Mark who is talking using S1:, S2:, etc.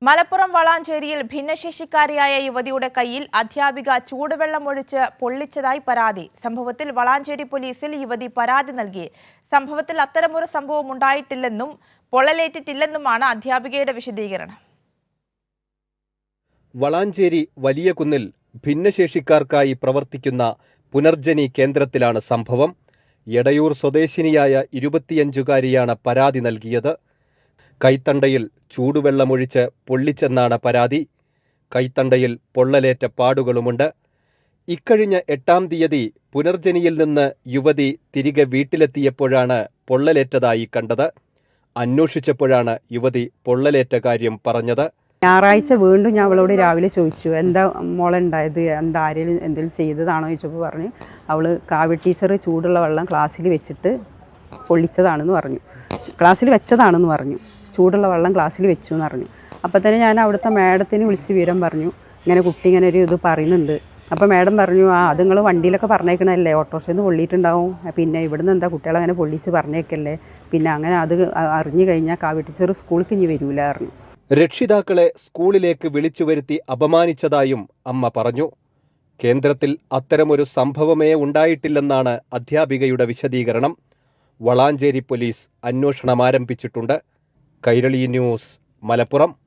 S1: മലപ്പുറം വളാഞ്ചേരിയിൽ ഭിന്നശേഷിക്കാരിയായ യുവതിയുടെ കയ്യിൽ അധ്യാപിക ചൂടുവെള്ളമൊഴിച്ച് പൊള്ളിച്ചതായി പരാതി. സംഭവത്തിൽ വളാഞ്ചേരി പോലീസിൽ യുവതി പരാതി നൽകി. സംഭവത്തിൽ അത്തരമൊരു സംഭവം ഉണ്ടായിട്ടില്ലെന്നും പൊള്ളലേറ്റിട്ടില്ലെന്നുമാണ് അധ്യാപികയുടെ വിശദീകരണം.
S2: വളാഞ്ചേരി വലിയകുന്നിൽ ഭിന്നശേഷിക്കാർക്കായി പ്രവർത്തിക്കുന്ന പുനർജനി കേന്ദ്രത്തിലാണ് സംഭവം. എടയൂർ സ്വദേശിനിയായ 25-കാരിയാണ് പരാതി നൽകിയത്. കൈത്തണ്ടയിൽ ചൂടുവെള്ളമൊഴിച്ച് പൊള്ളിച്ചെന്നാണ് പരാതി. കൈത്തണ്ടയിൽ പൊള്ളലേറ്റ പാടുകളുമുണ്ട്. ഇക്കഴിഞ്ഞ 8-ാം തീയതി പുനർജനിയിൽ നിന്ന് യുവതി തിരികെ വീട്ടിലെത്തിയപ്പോഴാണ് പൊള്ളലേറ്റതായി കണ്ടത്. അന്വേഷിച്ചപ്പോഴാണ് യുവതി പൊള്ളലേറ്റ കാര്യം പറഞ്ഞത്.
S3: ഞായറാഴ്ച വീണ്ടും ഞാൻ അവളോട് രാവിലെ ചോദിച്ചു, എന്താ മോളെ ഉണ്ടായത്, എന്താ ആരെങ്കിലും എന്തെങ്കിലും ചെയ്തതാണോ ചോദിച്ചപ്പോൾ പറഞ്ഞു, അവൾ കാവ്യ ടീച്ചർ ചൂടുള്ള വെള്ളം ക്ലാസ്സിൽ വെച്ചിട്ട് പൊള്ളിച്ചതാണെന്ന് പറഞ്ഞു, ക്ലാസ്സിൽ വെച്ചതാണെന്ന് പറഞ്ഞു, ചൂടുള്ള വെള്ളം ക്ലാസ്സിൽ വെച്ചു എന്ന് പറഞ്ഞു. അപ്പോൾ തന്നെ ഞാൻ അവിടുത്തെ മാഡത്തിന് വിളിച്ച് വിവരം പറഞ്ഞു, ഇങ്ങനെ കുട്ടി ഇങ്ങനെ ഒരു ഇത് പറയുന്നുണ്ട്. അപ്പോൾ മാഡം പറഞ്ഞു, അത് നിങ്ങൾ വണ്ടിയിലൊക്കെ പറഞ്ഞേക്കണല്ലേ, ഓട്ടോറിക്ഷയിൽ നിന്ന് പൊള്ളിയിട്ടുണ്ടാവും, പിന്നെ ഇവിടുന്ന് എന്താ കുട്ടികളെ അങ്ങനെ പൊള്ളിച്ച് പറഞ്ഞേക്കല്ലേ, പിന്നെ അങ്ങനെ അത് അറിഞ്ഞു കഴിഞ്ഞാൽ കാവ്യ ടീച്ചർ സ്കൂളിലേക്ക് ഇനി വരൂല പറഞ്ഞു.
S2: രക്ഷിതാക്കളെ സ്കൂളിലേക്ക് വിളിച്ചു വരുത്തി അപമാനിച്ചതായും അമ്മ പറഞ്ഞു. കേന്ദ്രത്തിൽ അത്തരമൊരു സംഭവമേ ഉണ്ടായിട്ടില്ലെന്നാണ് അധ്യാപികയുടെ വിശദീകരണം. വളാഞ്ചേരി പോലീസ് അന്വേഷണം ആരംഭിച്ചിട്ടുണ്ട്. കൈരളി ന്യൂസ്, മലപ്പുറം.